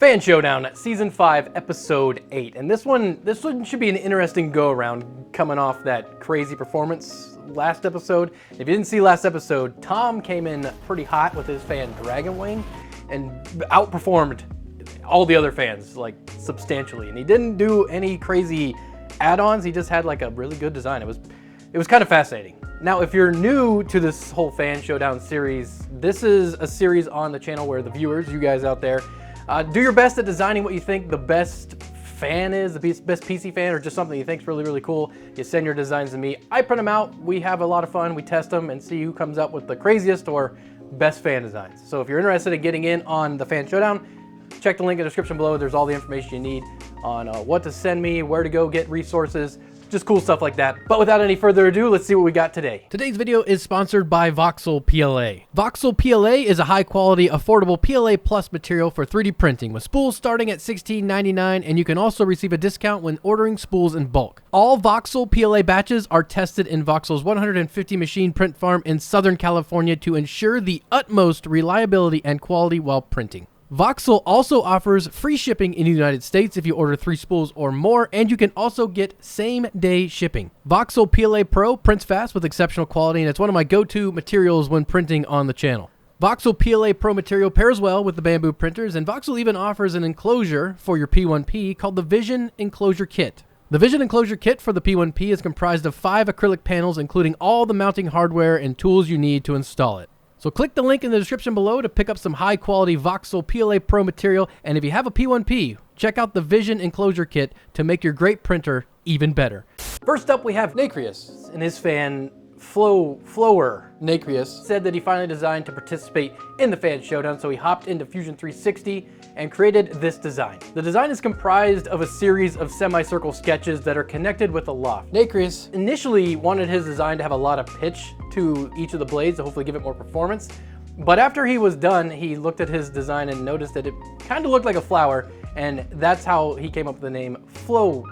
Fan Showdown, Season 5, Episode 8. And this one should be an interesting go-around coming off that crazy performance last episode. If you didn't see last episode, Tom came in pretty hot with his fan Dragon Wing and outperformed all the other fans, like, substantially. And he didn't do any crazy add-ons, he just had like a really good design. It was kind of fascinating. Now, if you're new to this whole Fan Showdown series, this is a series on the channel where the viewers, you guys out there, do your best at designing what you think the best fan is, the best PC fan, or just something you think is really, really cool. You send your designs to me. I print them out. We have a lot of fun. We test them and see who comes up with the craziest or best fan designs. So if you're interested in getting in on the Fan Showdown, check the link in the description below. There's all the information you need on what to send me, where to go get resources, just cool stuff like that. But without any further ado, let's see what we got today. Today's video is sponsored by Voxel PLA. Voxel PLA is a high quality, affordable PLA Plus material for 3D printing with spools starting at $16.99, and you can also receive a discount when ordering spools in bulk. All Voxel PLA batches are tested in Voxel's 150 machine print farm in Southern California to ensure the utmost reliability and quality while printing. Voxel also offers free shipping in the United States if you order 3 spools or more, and you can also get same-day shipping. Voxel PLA Pro prints fast with exceptional quality, and it's one of my go-to materials when printing on the channel. Voxel PLA Pro material pairs well with the bamboo printers, and Voxel even offers an enclosure for your P1P called the Vision Enclosure Kit. The Vision Enclosure Kit for the P1P is comprised of 5 acrylic panels, including all the mounting hardware and tools you need to install it. So click the link in the description below to pick up some high-quality Voxel PLA Pro material, and if you have a P1P, check out the Vision Enclosure Kit to make your great printer even better. First up, we have Nacreus and his fan Flower. Nacreus said that he finally designed to participate in the Fan Showdown, so he hopped into Fusion 360 and created this design. The design is comprised of a series of semicircle sketches that are connected with a loft. Nacreus initially wanted his design to have a lot of pitch to each of the blades to hopefully give it more performance, but after he was done, he looked at his design and noticed that it kind of looked like a flower, and that's how he came up with the name Flower.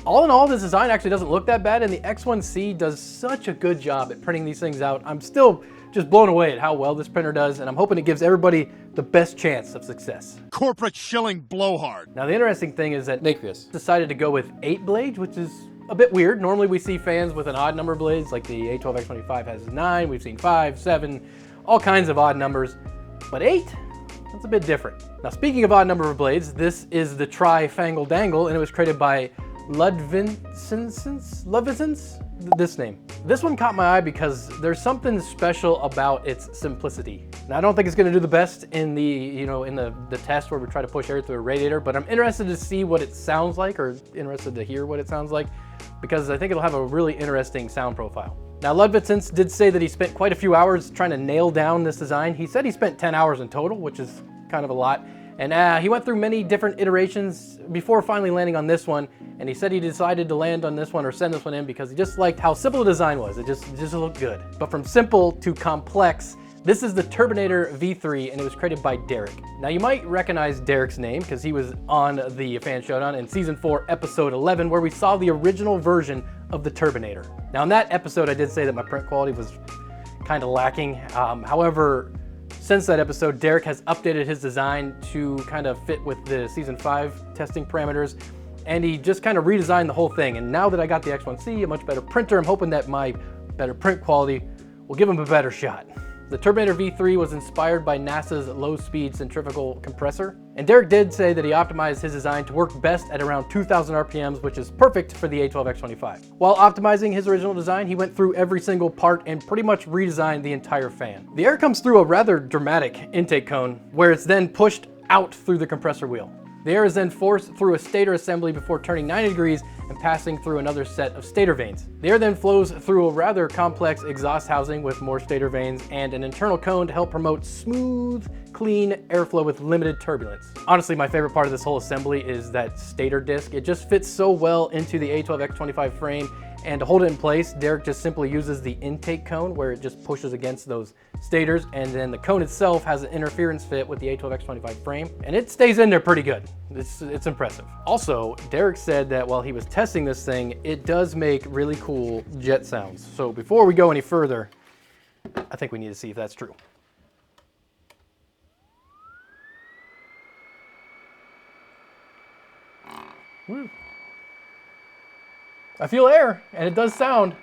All in all, this design actually doesn't look that bad, and the X1C does such a good job at printing these things out. I'm still just blown away at how well this printer does, and I'm hoping it gives everybody the best chance of success. Corporate shilling blowhard. Now, the interesting thing is that Nacreus decided to go with 8 blades, which is a bit weird. Normally we see fans with an odd number of blades, like the A12X25 has 9, we've seen 5, 7, all kinds of odd numbers, but 8? That's a bit different. Now, speaking of odd number of blades, this is the TriFangle Dangle, and it was created by Ludvigsons? This name. This one caught my eye because there's something special about its simplicity. Now, I don't think it's going to do the best in the, the test where we try to push air through a radiator, but I'm interested to see what it sounds like, or interested to hear what it sounds like, because I think it'll have a really interesting sound profile. Now, Ludvigsons did say that he spent quite a few hours trying to nail down this design. He said he spent 10 hours in total, which is kind of a lot. And he went through many different iterations before finally landing on this one. And he said he decided to land on this one or send this one in because he just liked how simple the design was. It just looked good. But from simple to complex, this is the Terminator V3, and it was created by Derek. Now, you might recognize Derek's name because he was on the Fan Showdown in Season 4, Episode 11, where we saw the original version of the Terminator. Now, in that episode, I did say that my print quality was kind of lacking. However, since that episode, Derek has updated his design to kind of fit with the Season 5 testing parameters, and he just kind of redesigned the whole thing. And now that I got the X1C, a much better printer, I'm hoping that my better print quality will give him a better shot. The Terminator V3 was inspired by NASA's low-speed centrifugal compressor, and Derek did say that he optimized his design to work best at around 2,000 RPMs, which is perfect for the A12X25. While optimizing his original design, he went through every single part and pretty much redesigned the entire fan. The air comes through a rather dramatic intake cone, where it's then pushed out through the compressor wheel. The air is then forced through a stator assembly before turning 90 degrees and passing through another set of stator vanes. The air then flows through a rather complex exhaust housing with more stator vanes and an internal cone to help promote smooth, clean airflow with limited turbulence. Honestly, my favorite part of this whole assembly is that stator disc. It just fits so well into the A12X25 frame, and to hold it in place, Derek just simply uses the intake cone where it just pushes against those stators, and then the cone itself has an interference fit with the A12X25 frame, and it stays in there pretty good. It's impressive. Also, Derek said that while he was testing this thing, it does make really cool jet sounds. So before we go any further, I think we need to see if that's true. Woo. I feel air, and it does sound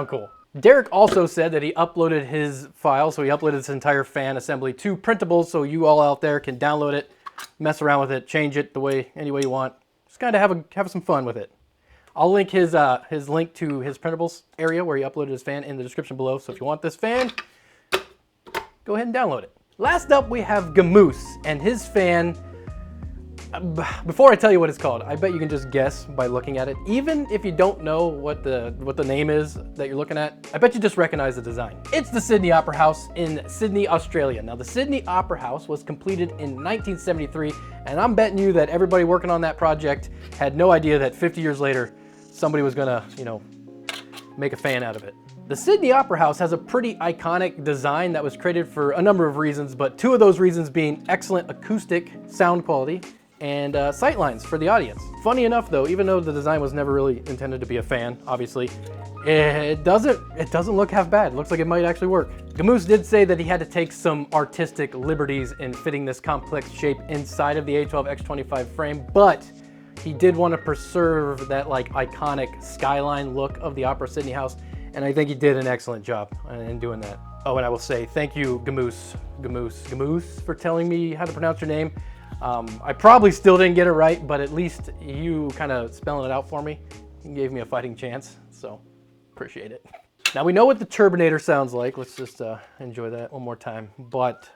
cool. Derek also said that he uploaded his file, so he uploaded this entire fan assembly to printables, so you all out there can download it, mess around with it, change it any way you want. Just kind of have some fun with it. I'll link his link to his printables area where he uploaded his fan in the description below. So if you want this fan, go ahead and download it. Last up, we have Gamoose and his fan. Before I tell you what it's called, I bet you can just guess by looking at it. Even if you don't know what the name is that you're looking at, I bet you just recognize the design. It's the Sydney Opera House in Sydney, Australia. Now, the Sydney Opera House was completed in 1973, and I'm betting you that everybody working on that project had no idea that 50 years later, somebody was gonna, make a fan out of it. The Sydney Opera House has a pretty iconic design that was created for a number of reasons, but two of those reasons being excellent acoustic sound quality and sight lines for the audience. Funny enough though, even though the design was never really intended to be a fan, obviously, it doesn't look half bad. It looks like it might actually work. Gamoose did say that he had to take some artistic liberties in fitting this complex shape inside of the A12X25 frame, but he did want to preserve that like iconic skyline look of the Opera Sydney House, and I think he did an excellent job in doing that. Oh, and I will say thank you, Gamoose, for telling me how to pronounce your name. I probably still didn't get it right, but at least you kind of spelling it out for me gave me a fighting chance, so appreciate it. Now we know what the Turbinator sounds like. Let's just enjoy that one more time. But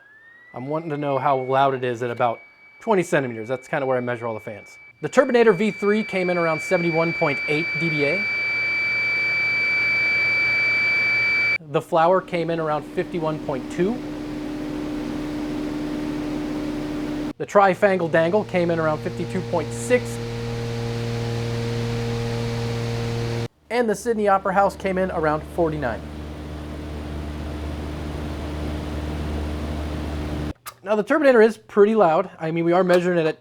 I'm wanting to know how loud it is at about 20 centimeters. That's kind of where I measure all the fans. The Terminator V3 came in around 71.8 dBA. The Flower came in around 51.2. The TriFangle Dangle came in around 52.6. And the Sydney Opera House came in around 49. Now the Turbinator is pretty loud. I mean, we are measuring it at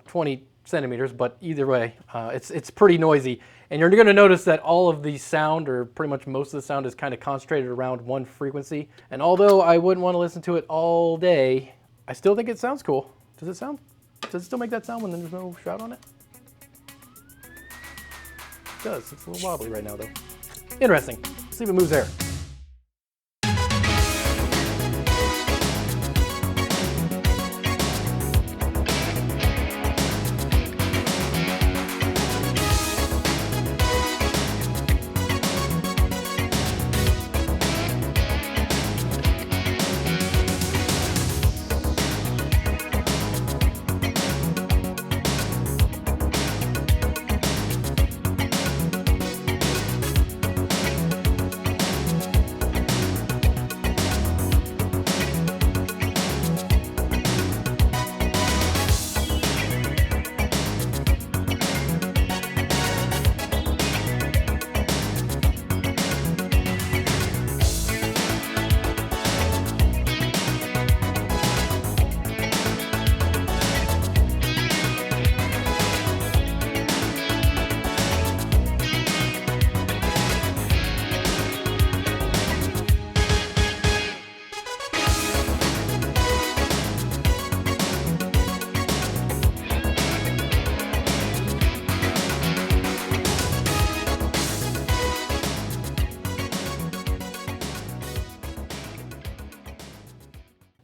20 centimeters, but either way, it's pretty noisy. And you're gonna notice that all of the sound, or pretty much most of the sound, is kind of concentrated around one frequency. And although I wouldn't want to listen to it all day, I still think it sounds cool. Does it still make that sound when there's no shout on it? It does. It's a little wobbly right now though. Interesting. Let's see if it moves air.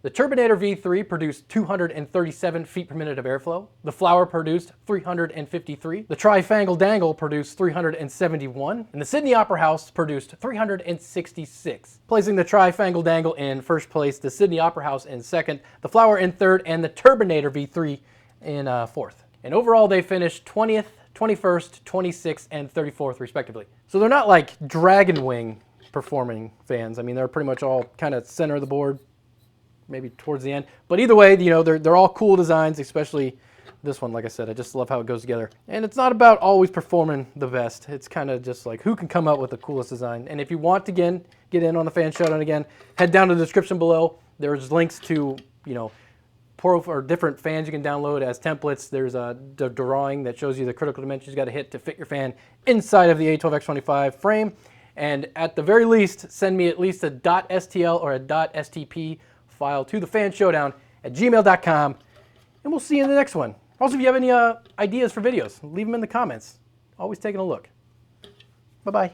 The Terminator V3 produced 237 feet per minute of airflow. The Flower produced 353. The TriFangle Dangle produced 371. And the Sydney Opera House produced 366. Placing the TriFangle Dangle in first place, the Sydney Opera House in second, the Flower in third, and the Terminator V3 in fourth. And overall, they finished 20th, 21st, 26th, and 34th, respectively. So they're not like Dragon Wing performing fans. I mean, they're pretty much all kind of center of the board, maybe towards the end. But either way, they're all cool designs, especially this one. Like I said, I just love how it goes together. And it's not about always performing the best. It's kind of just like who can come up with the coolest design. And if you want to get in on the Fan Showdown again, head down to the description below. There's links to, or different fans you can download as templates. There's a drawing that shows you the critical dimensions you got to hit to fit your fan inside of the A12X25 frame. And at the very least, send me at least a .stl or a .stp file to the fanshowdown@gmail.com, and we'll see you in the next one. Also, if you have any ideas for videos, leave them in the comments. Always taking a look. Bye-bye.